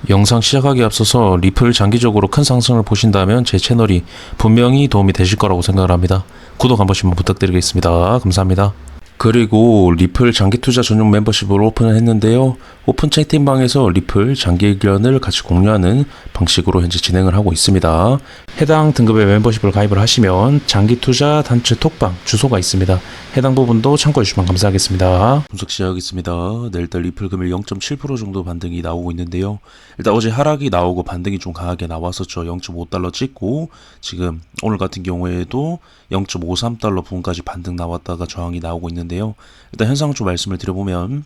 영상 시작하기에 앞서서 리플 장기적으로 큰 상승을 보신다면 제 채널이 분명히 도움이 되실 거라고 생각을 합니다. 구독 한 번씩만 부탁드리겠습니다. 감사합니다. 그리고 리플 장기 투자 전용 멤버십을 오픈을 했는데요. 오픈 채팅방에서 리플 장기 의견을 같이 공유하는 방식으로 현재 진행을 하고 있습니다. 해당 등급의 멤버십을 가입을 하시면 장기 투자 단체 톡방 주소가 있습니다. 해당 부분도 참고해 주시면 감사하겠습니다. 분석 시작하겠습니다. 네, 일단 리플 금일 0.7% 정도 반등이 나오고 있는데요. 일단 어제 하락이 나오고 반등이 좀 강하게 나왔었죠. 0.5달러 찍고 지금 오늘 같은 경우에도 0.53달러 부분까지 반등 나왔다가 저항이 나오고 있는데요. 일단 현상을 좀 말씀을 드려보면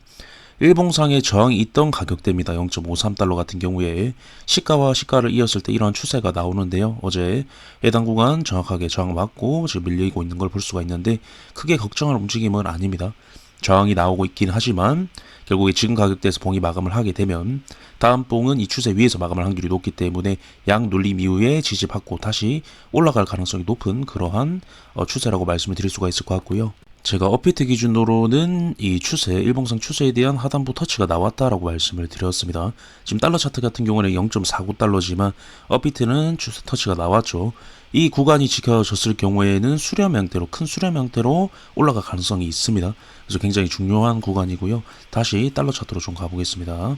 일봉상에 저항이 있던 가격대입니다. 0.53달러 같은 경우에 시가와 시가를 이었을 때 이런 추세가 나오는데요. 어제 해당 구간 정확하게 저항 맞고 지금 밀리고 있는 걸 볼 수가 있는데 크게 걱정할 움직임은 아닙니다. 저항이 나오고 있긴 하지만 결국에 지금 가격대에서 봉이 마감을 하게 되면 다음 봉은 이 추세 위에서 마감할 확률이 높기 때문에 양 눌림 이후에 지지받고 다시 올라갈 가능성이 높은 그러한 추세라고 말씀을 드릴 수가 있을 것 같고요. 제가 업비트 기준으로는 이 추세, 일봉상 추세에 대한 하단부 터치가 나왔다라고 말씀을 드렸습니다. 지금 달러 차트 같은 경우는 0.49달러지만 업비트는 추세 터치가 나왔죠. 이 구간이 지켜졌을 경우에는 수렴 형태로, 큰 수렴 형태로 올라갈 가능성이 있습니다. 그래서 굉장히 중요한 구간이고요. 다시 달러 차트로 좀 가보겠습니다.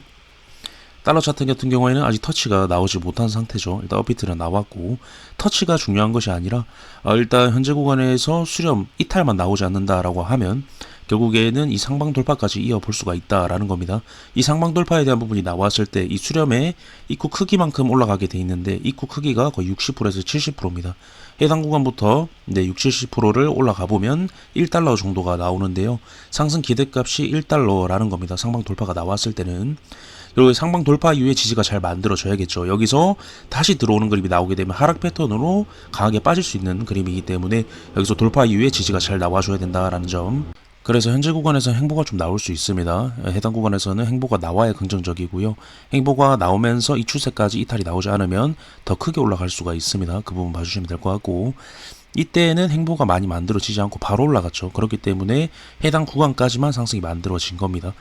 달러 차트 같은 경우에는 아직 터치가 나오지 못한 상태죠. 일단 업비트는 나왔고 터치가 중요한 것이 아니라 일단 현재 구간에서 수렴 이탈만 나오지 않는다라고 하면 결국에는 이 상방 돌파까지 이어볼 수가 있다라는 겁니다. 이 상방 돌파에 대한 부분이 나왔을 때 이 수렴의 입구 크기만큼 올라가게 돼 있는데 입구 크기가 거의 60%에서 70%입니다. 해당 구간부터 60, 70%를 올라가 보면 1달러 정도가 나오는데요. 상승 기대값이 1달러라는 겁니다. 상방 돌파가 나왔을 때는. 그리고 상방 돌파 이후에 지지가 잘 만들어져야겠죠. 여기서 다시 들어오는 그림이 나오게 되면 하락 패턴으로 강하게 빠질 수 있는 그림이기 때문에 여기서 돌파 이후에 지지가 잘 나와줘야 된다라는 점. 그래서 현재 구간에서 행보가 좀 나올 수 있습니다. 해당 구간에서는 행보가 나와야 긍정적이고요. 행보가 나오면서 이 추세까지 이탈이 나오지 않으면 더 크게 올라갈 수가 있습니다. 그 부분 봐주시면 될 것 같고 이때는 행보가 많이 만들어지지 않고 바로 올라갔죠. 그렇기 때문에 해당 구간까지만 상승이 만들어진 겁니다.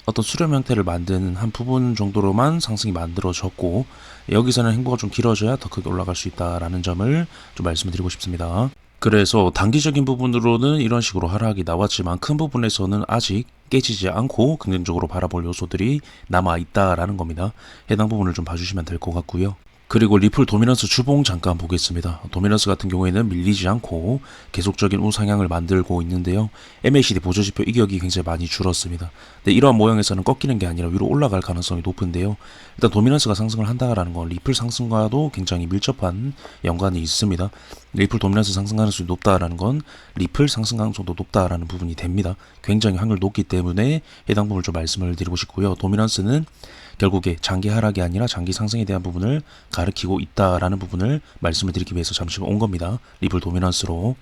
어떤 수렴 형태를 만드는 한 부분 정도로만 상승이 만들어졌고 여기서는 행보가 좀 길어져야 더 크게 올라갈 수 있다라는 점을 좀 말씀을 드리고 싶습니다. 그래서 단기적인 부분으로는 이런 식으로 하락이 나왔지만 큰 부분에서는 아직 깨지지 않고 긍정적으로 바라볼 요소들이 남아있다라는 겁니다. 해당 부분을 좀 봐주시면 될 것 같고요. 그리고 리플 도미넌스 주봉 잠깐 보겠습니다. 도미넌스 같은 경우에는 밀리지 않고 계속적인 우상향을 만들고 있는데요. MACD 보조지표 이격이 굉장히 많이 줄었습니다. 근데 이러한 모양에서는 꺾이는 게 아니라 위로 올라갈 가능성이 높은데요. 일단 도미넌스가 상승을 한다라는 건 리플 상승과도 굉장히 밀접한 연관이 있습니다. 리플 도미넌스 상승 가능성이 높다라는 건 리플 상승 가능성도 높다라는 부분이 됩니다. 굉장히 확률 높기 때문에 해당 부분을 좀 말씀을 드리고 싶고요. 도미넌스는 결국에 장기 하락이 아니라 장기 상승에 대한 부분을 가리키고 있다라는 부분을 말씀을 드리기 위해서 잠시 온 겁니다. 리플 도미넌스로.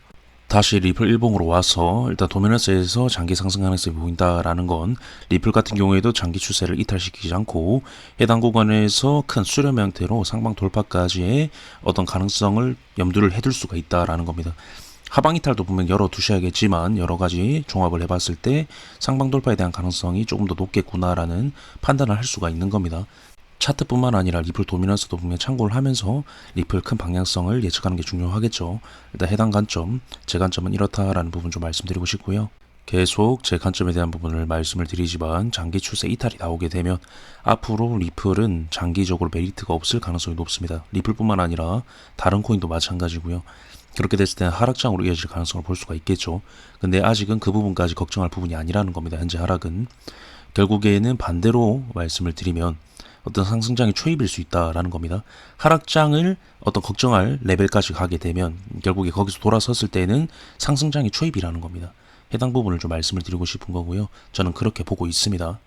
다시 리플 일봉으로 와서 일단 도미넌스에서 장기 상승 가능성이 보인다라는 건 리플 같은 경우에도 장기 추세를 이탈시키지 않고 해당 구간에서 큰 수렴 형태로 상방 돌파까지의 어떤 가능성을 염두를 해둘 수가 있다라는 겁니다. 하방 이탈도 분명 열어두셔야겠지만 여러가지 종합을 해봤을 때 상방 돌파에 대한 가능성이 조금 더 높겠구나라는 판단을 할 수가 있는 겁니다. 차트뿐만 아니라 리플 도미넌스도 분명 참고를 하면서 리플 큰 방향성을 예측하는 게 중요하겠죠. 일단 해당 관점, 제 관점은 이렇다라는 부분 좀 말씀드리고 싶고요. 계속 제 관점에 대한 부분을 말씀을 드리지만 장기 추세 이탈이 나오게 되면 앞으로 리플은 장기적으로 메리트가 없을 가능성이 높습니다. 리플뿐만 아니라 다른 코인도 마찬가지고요. 그렇게 됐을 때는 하락장으로 이어질 가능성을 볼 수가 있겠죠. 근데 아직은 그 부분까지 걱정할 부분이 아니라는 겁니다. 현재 하락은. 결국에는 반대로 말씀을 드리면 어떤 상승장이 초입일 수 있다라는 겁니다. 하락장을 어떤 걱정할 레벨까지 가게 되면 결국에 거기서 돌아섰을 때는 상승장이 초입이라는 겁니다. 해당 부분을 좀 말씀을 드리고 싶은 거고요. 저는 그렇게 보고 있습니다.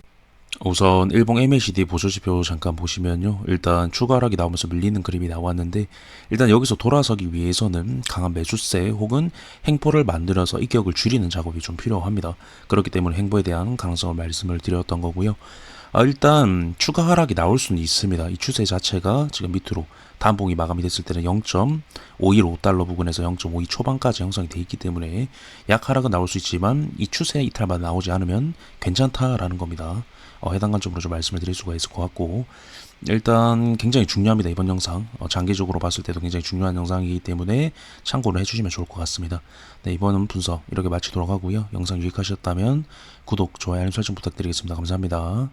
우선 일봉 MACD 보조지표 잠깐 보시면요. 일단 추가 하락이 나오면서 밀리는 그림이 나왔는데 일단 여기서 돌아서기 위해서는 강한 매수세 혹은 행보를 만들어서 이격을 줄이는 작업이 좀 필요합니다. 그렇기 때문에 행보에 대한 가능성을 말씀을 드렸던 거고요. 일단 추가 하락이 나올 수는 있습니다. 이 추세 자체가 지금 밑으로 다음 봉이 마감이 됐을 때는 0.515달러 부근에서 0.52 초반까지 형성이 되어 있기 때문에 약 하락은 나올 수 있지만 이 추세 이탈만 나오지 않으면 괜찮다라는 겁니다. 해당 관점으로 좀 말씀을 드릴 수가 있을 것 같고 일단 굉장히 중요합니다. 이번 영상 장기적으로 봤을 때도 굉장히 중요한 영상이기 때문에 참고를 해주시면 좋을 것 같습니다. 네, 이번 분석 이렇게 마치도록 하고요. 영상 유익하셨다면 구독, 좋아요, 알림 설정 부탁드리겠습니다. 감사합니다.